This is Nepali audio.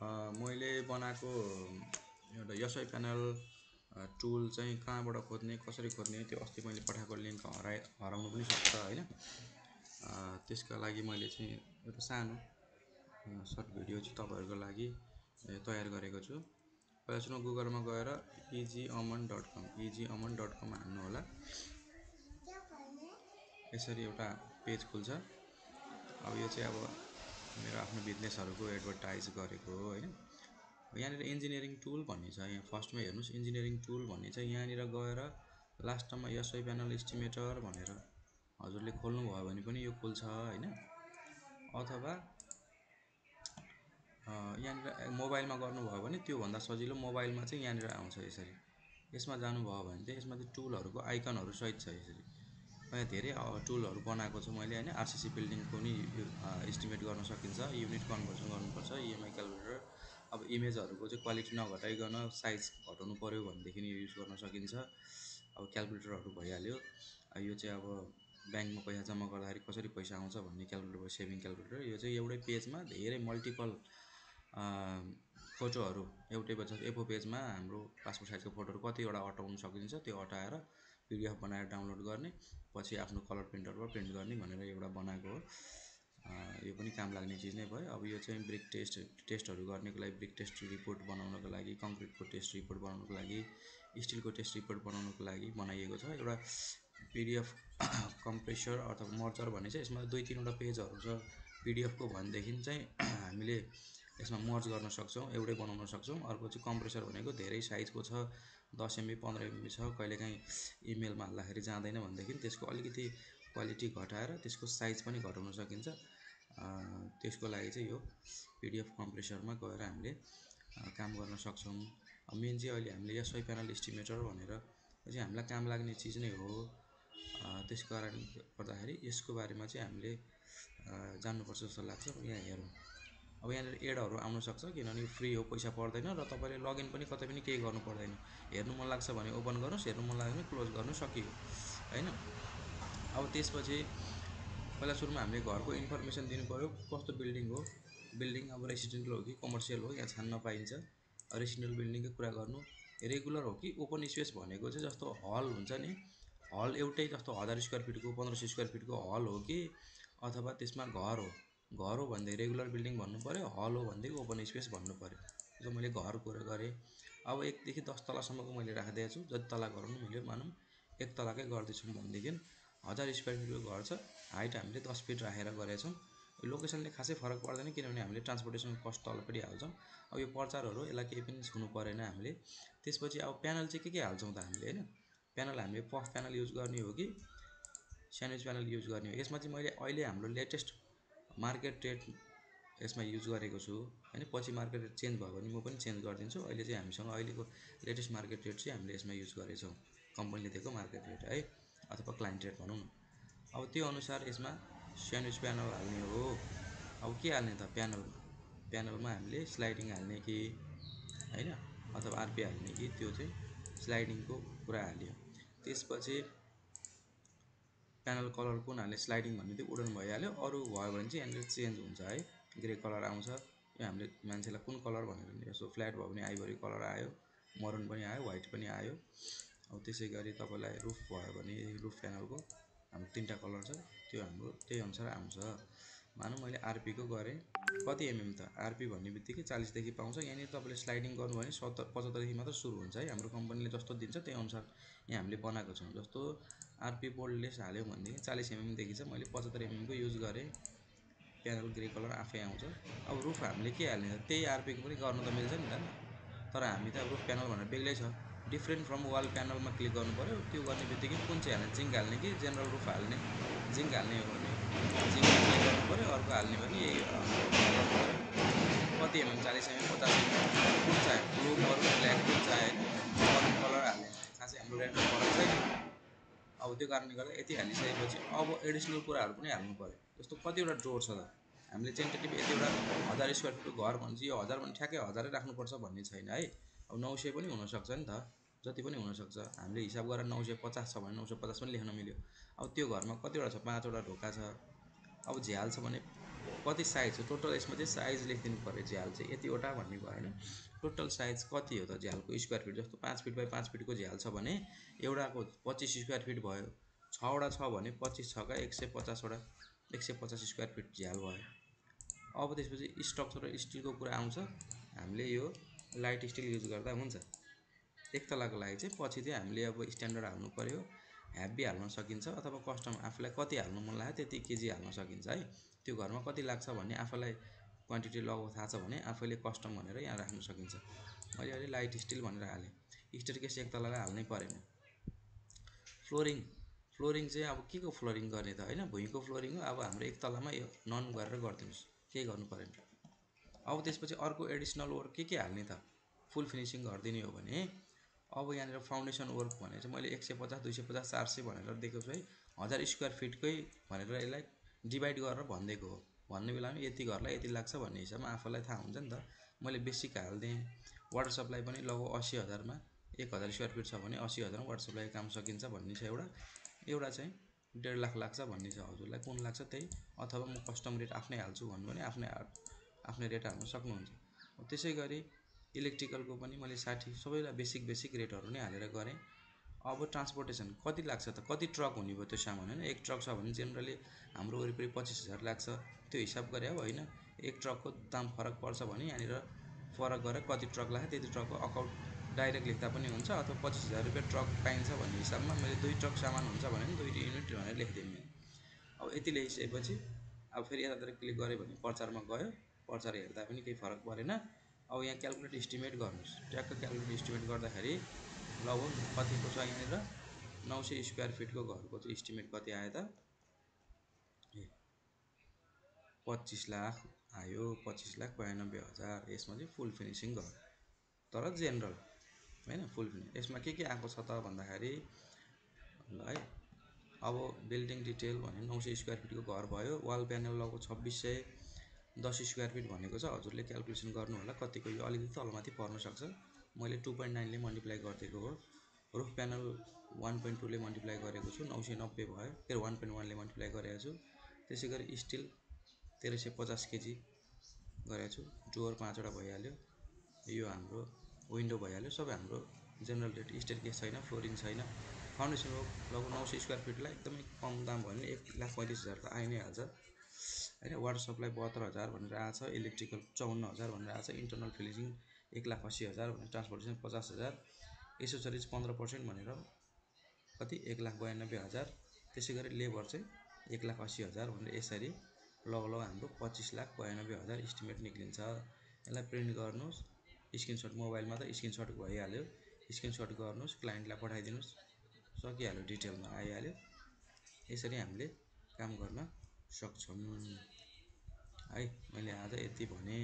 मैले बनाएको एउटा एसआई प्यानल टुल चाहिँ कहाँबाट खोज्ने कसरी खोज्ने त्यो अस्ति मैले पठाएको लिङ्क हराउनु पनि सक्छ हैन। त्यसका लागि मैले चाहिँ एउटा सानो सर्ट भिडियो चाहिँ तपाईहरुको लागि तयार गरेको छु। पहिला सुरु गुगलमा गएर easyamand.com हाल्नु होला। यसरी एउटा पेज खुल्छ। अब यो चाहिँ अब मेरो आफ्नो बिजनेसहरुको एडभर्टाइज गरेको हो हैन। यहाँनिर इन्जिनियरिङ टुल भन्ने छ। यहाँ फर्स्टमा हेर्नुस् इन्जिनियरिङ टुल भन्ने छ। यहाँनिर गएर लास्टमा एसआई प्यानल एस्टिमेटर भनेर हजुरले खोल्नु भयो भने पनि यो खुल्छ हैन। अथवा यहाँनिर मोबाइलमा गर्नुभयो भने त्यो भन्दा सजिलो मोबाइलमा चाहिँ यहाँनिर आउँछ यसरी। यसमा जानु भयो भने चाहिँ यसमा चाहिँ टुलहरुको आइकनहरु सहित छ यसरी। यहाँ धेरै टुलहरु बनाएको छु मैले हैन। आरसीसी बिल्डिङको नि एस्टिमेट गर्न सकिन्छ। युनिट कन्भर्सन गर्नुपर्छ। EMI calculator. अब इमेजहरुको चाहिँ क्वालिटी नघटाइकन साइज घटाउनु पर्यो भनेदेखि युज गर्न सकिन्छ। अब क्याल्कुलेटरहरु भइहाल्यो। यो चाहिँ अब ब्याङ्कमा पैसा जम्मा गर्दाखेरि कसरी पैसा आउँछ भन्ने क्याल्कुलेटर भयो सेभिङ क्याल्कुलेटर। यो चाहिँ एउटै पेजमा धेरै मल्टिपल फोटोहरु एउटै A4 पेजमा हाम्रो पासपोर्ट साइजको फोटोहरु कतिवटा अटाउन सकिन्छ त्यो अटाएर पीडीएफ बनाएर डाउनलोड गर्ने पछि आफ्नो कलर प्रिन्टरमा प्रिन्ट गर्ने भनेर एउटा बनाएको हो। यो पनि काम लाग्ने चीज नै भयो। अब यो चाहिँ ब्रिक टेस्टहरु गर्नको लागि ब्रिक टेस्ट रिपोर्ट बनाउनको लागि कंक्रिटको टेस्ट रिपोर्ट बनाउनको लागि स्टिलको टेस्ट रिपोर्ट बनाउनको लागि बनाइएको छ। एउटा पीडीएफ कम्प्रेसर अथवा मर्जर भन्ने चाहिँ यसमा 2-3 वटा पेजहरु छ पीडीएफ को भन्देखि चाहिँ हामीले यसमा मर्ज गर्न सक्छौं एउटै बनाउन सक्छौं। अर्को चाहिँ कम्प्रेसर भनेको धेरै साइजको छ 10 MB 15 MB छ कहिलेकाहीँ इमेलमा हाल्दाखेरि जाँदैन भन्देखि त्यसको अलिकति क्वालिटी घटाएर त्यसको साइज पनि घटाउन सकिन्छ। त्यसको लागि चाहिँ यो पीडीएफ कम्प्रेसरमा गएर हामीले काम गर्न सक्छौं। मेन चाहिँ अहिले हामीले एसआई प्यानल एस्टिमेटर भनेर चाहिँ हामीलाई काम लाग्ने चीज नै हो। त्यसको कारण गर्दाखेरि यसको बारेमा चाहिँ हामीले जान्नुपर्छ जस्तो लाग्छ। यहाँ हेरौं। अब यहाँनिर एडहरु आउन सक्छ किनभने फ्री हो पैसा पर्दैन र तपाईले लगइन पनि कतै पनि केही गर्नु पर्दैन। हेर्नु मन लाग्छ भने ओपन गर्नुस् हेर्नु मन लाग्यो भने क्लोज गर्नु सकियो हैन। अब त्यसपछि पहिला सुरुमा हामीले घरको इन्फर्मेसन दिनु पर्यो कस्तो बिल्डिङ हो। बिल्डिङ अब रेसिडेन्शियल हो कि कमर्सियल हो यहाँ छान्न पाइन्छ। रेसिडेन्शियल बिल्डिङको कुरा गर्नु रेगुलर हो कि ओपन स्पेस भनेको चाहिँ जस्तो हल हुन्छ नि हल एउटै जस्तो 1000 स्क्वायर फिटको 1500 स्क्वायर फिटको हल हो कि अथवा त्यसमा घर हो भन्दै रेगुलर बिल्डिङ भन्नु पर्यो। हल हो भन्दै ओपन स्पेस भन्नु पर्यो। जस्तो मैले घर कुरा गरे अब 1 देखि 10 तलासम्मको मैले राख्दै छु। जति तला घर हुनु मिल्यो मानौं 1 तलाकै गर्दै छु भन्देखि 1000 स्क्वायर फिटको घर छ हाइट हामीले 10 फिट राखेर गरेछौं। लोकेसनले खासै फरक पर्दैन किनभने हामीले ट्रान्सपोर्टेसन कस्ट तलपट्टि हाल्छौं। अब यो प्रचारहरु यसलाई केही पनि छुनु परेन हामीले। त्यसपछि अब प्यानल चाहिँ के हाल्छौं त हामीले हैन। प्यानल हामीले पफ प्यानल युज गर्ने हो कि स्यान्डविच प्यानल युज गर्ने हो। यसमा चाहिँ मैले अहिले हाम्रो लेटेस्ट मार्केट रेट यसमा युज गरेको छु हैन। पछि मार्केट रेट चेन्ज भयो भने म पनि चेन्ज गर्दिन्छु। अहिले चाहिँ हामीसँग अहिलेको लेटेस्ट मार्केट रेट चाहिँ हामीले यसमा युज गरेछौं। कम्पनीले दिएको मार्केट रेट है अथवा क्लाइन्ट रेट भनौं न। अब त्यो अनुसार यसमा स्यान्डविच प्यानल हाल्ने हो। अब के हाल्ने त प्यानलमा हामीले स्लाइडिङ हाल्ने कि हैन अथवा आरपी हाल्ने कि त्यो चाहिँ स्लाइडिङको कुरा हाल्यो। त्यसपछि प्यानल कलर कुन हाल्ने स्लाइडिङ भन्ने त्यो उडन भइहाल्यो। अरु भयो भने चाहिँ यहाँनिर चेन्ज हुन्छ है। ग्रे कलर आउँछ। यो हामीले मान्छेलाई कुन कलर भनेर यसो फ्ल्याट भयो भने आइभरी कलर आयो मरुन पनि आयो व्हाइट पनि आयो। अब त्यसैगरी तपाईलाई रुफ भयो भने रुफ प्यानलको हाम्रो 3टा कलर छ त्यो हाम्रो त्यही अनुसार आउँछ। मानौं मैले आरपी को गरे कति एमएम त आरपी भन्नेबित्तिकै 40 देखि पाउँछ। यहाँनिर तपाईले स्लाइडिङ गर्नु भने 75 देखि मात्र सुरु हुन्छ है। हाम्रो कम्पनीले जस्तो दिन्छ त्यही अनुसार यहाँ हामीले बनाएको छौं। जस्तो आरपी बोल्डलेस हाल्यो भने 40 एमएम देखि छ मैले 75 एमएम को युज गरे। प्यानल ग्रे कलर आफै आउँछ। अब रुफ हामीले के हाल्ने त त्यही आरपी को पनि गर्न त मिल्छ नि त तर हामी त रुफ प्यानल भनेर बेग्लै छ। डिफरेन्ट फ्रम वाल प्यानलमा क्लिक गर्नु पर्यो। त्यो गर्ने बित्तिकै कुन चाहिँ हाल्ने जिंक हाल्ने कि जनरल रुफ हाल्ने जिंक हाल्ने हो भने जिंक क्लिक गर्नु पर्यो। अर्को हाल्ने भने कति एमएम 40 एमएम 50 एमएम कुन चाहिँ ब्लू मरुन ब्ल्याक कुन चाहिँ हैन कलर हाल्ने खासै हाम्रो रेन्डम फरक छैन। अब त्यो कारणले गर्दा यति हालिसकेपछि अब एडिसनल कुराहरु पनि हाल्नु पर्यो। जस्तो कतिवटा डोर छ त हामीले टेन्टेटिभ यतिवटा 1000 स्क्वायर फिटको घर भन्छ यो 1000 भने ठ्याक्कै 1000 राख्नु पर्छ भन्ने छैन है। अब 900 पनि हुन सक्छ नि त जति पनि हुन सक्छ। हामीले हिसाब गरेर 950 छ भने 950 पनि लेख्न मिल्यो। अब त्यो घरमा कतिवटा छ 5 वटा ढोका छ। अब झ्याल छ भने कति साइज हो टोटल, यसमा चाहिँ साइज लेखिदिनु पऱ्यो झ्याल चाहिँ यतिवटा भन्ने भएन, टोटल साइज कति हो त झ्यालको स्क्वायर फिट। जस्तो 5 फिट बाई 5 फिटको झ्याल छ भने एउटाको 25 स्क्वायर फिट भयो, 6वटा छ भने 25 छका 150वटा, 150 स्क्वायर फिट झ्याल भयो। अब त्यसपछि स्ट्रक्चरल स्टिलको कुरा आउँछ। हामीले यो लाइट स्टिल युज गर्दा हुन्छ। एक तलाको लागि चाहिँ पछि चाहिँ हामीले अब स्ट्यान्डर्ड हाल्नु पऱ्यो, हेभी हाल्न सकिन्छ अथवा कस्टम आफूलाई कति हाल्नु मन लाग्यो त्यति केजी हाल्न सकिन्छ है। त्यो घरमा कति लाग्छ भन्ने आफूलाई क्वान्टिटी लगभग थाहा छ भने आफैले कस्टम भनेर यहाँ राख्न सकिन्छ। मैले अहिले लाइट स्टिल भनेर हालेँ। स्टेयरकेस एक तलालाई हाल्नै परेन। फ्लोरिङ चाहिँ अब के को फ्लोरिङ गर्ने त होइन, भुइँको फ्लोरिङ हो। अब हाम्रो एक तलामा यो नन गरेर गरिदिनुहोस्, केही गर्नु परेन। अब त्यसपछि अर्को एडिसनल वर्क के हाल्ने त फुल फिनिसिङ गरिदिने हो भने अब यहाँनिर फाउन्डेसन वर्क भने चाहिँ मैले 150, 250, 400 भनेर दिएको छु है। 1000 स्क्वायर फिटकै भनेर यसलाई डिभाइड गरेर भनिदिएको हो। भन्ने बेलामा यति घरलाई यति लाग्छ भन्ने हिसाबमा आफूलाई थाहा हुन्छ नि त। मैले बेसिक हालिदिएँ। वाटर सप्लाई पनि लगभग 80,000मा 1000 स्क्वायर फिट छ भने 80,000मा वाटर सप्लाई काम सकिन्छ भन्ने छ एउटा चाहिँ 1.5 लाख लाग्छ भन्ने छ। हजुरलाई कुन लाग्छ त्यही, अथवा म कस्टम रेट आफ्नै हाल्छु भन्नु भने आफ्नै रेट हाल्न सक्नुहुन्छ। त्यसै गरी इलेक्ट्रिकलको पनि मैले 60 सबैलाई बेसिक रेटहरू नै हालेर गरेँ। अब ट्रान्सपोर्टेसन कति लाग्छ त, कति ट्रक हुने भयो त्यो सामान होइन। एक ट्रक छ भने जेनरली हाम्रो वरिपरि 25,000 लाग्छ, त्यो हिसाब गरे अब होइन। एक ट्रकको दाम फरक पर्छ भने यहाँनिर फरक गरेर कति ट्रक लाग्छ त्यति ट्रकको अकाउन्ट डाइरेक्ट लेख्दा पनि हुन्छ, अथवा 25,000 रुपियाँ ट्रक पाइन्छ भन्ने हिसाबमा मैले 2 ट्रक सामान हुन्छ भने 2 युनिट भनेर लेखिदिएँ। अब यति लेखिसकेपछि अब फेरि यतातिर क्लिक गऱ्यो भने प्रचारमा गयो, प्रचार हेर्दा पनि केही फरक परेन। अब यहाँ क्यालकुलेट इस्टिमेट गर्नुहोस्। ट्याक्क क्यालकुलेट इस्टिमेट गर्दाखेरि लगभग कतिको छ यहाँनिर 900 स्क्वायर फिटको घरको चाहिँ इस्टिमेट कति आयो त, 25 लाख आयो। 25,92,000। यसमा चाहिँ फुल फिनिसिङ घर तर जेनरल होइन, फुल फिनिसिङ। यसमा के आएको छ त भन्दाखेरि ल है, अब बिल्डिङ डिटेल भने 900 स्क्वायर फिटको घर भयो। वाल प्यानल लगभग 2610 स्क्वायर फिट भनेको छ। हजुरले क्यालकुलेसन गर्नु होला कतिको, यो अलिकति तलमाथि पर्न सक्छ। मैले 2.9ले मल्टिप्लाई गरिदिएको हो। रुफ प्यानल 1.2ले मल्टिप्लाई गरेको छु, 990 भयो। फेरि 1.1ले मल्टिप्लाई गरेको छु। त्यसै गरी स्टिल 1350 केजी गरेको छु। डोर 5वटा भइहाल्यो। यो हाम्रो विन्डो भइहाल्यो। सबै हाम्रो जेनरल रेट। स्टेयरकेस छैन, फ्लोरिङ छैन। फाउन्डेसन वर्क लगभग 900 स्क्वायर फिटलाई एकदमै कम दाम भयो भने 1,35,000 त आइ नै हाल्छ होइन। वाटर सप्लाई 72,000 भनेर आएको छ। इलेक्ट्रिकल 54,000 भनेर आएको छ। इन्टरनल फिनिसिङ 1,80,000 भनेर, ट्रान्सपोर्टेसन 50,000, एसेसरिज 15% भनेर कति 1,92,000। त्यसै गरी लेबर चाहिँ 1,80,000 भनेर यसरी लगभग हाम्रो 25,92,000 इस्टिमेट निक्लिन्छ। यसलाई प्रिन्ट गर्नुहोस्, स्क्रिनसट मोबाइलमा त स्क्रिनसट भइहाल्यो। स्क्रिनसट गर्नुहोस्, क्लाइन्टलाई पठाइदिनुहोस्, सकिहाल्यो, डिटेलमा आइहाल्यो। यसरी हामीले काम गर्न सक्छौँ है। मैले आज यति भने।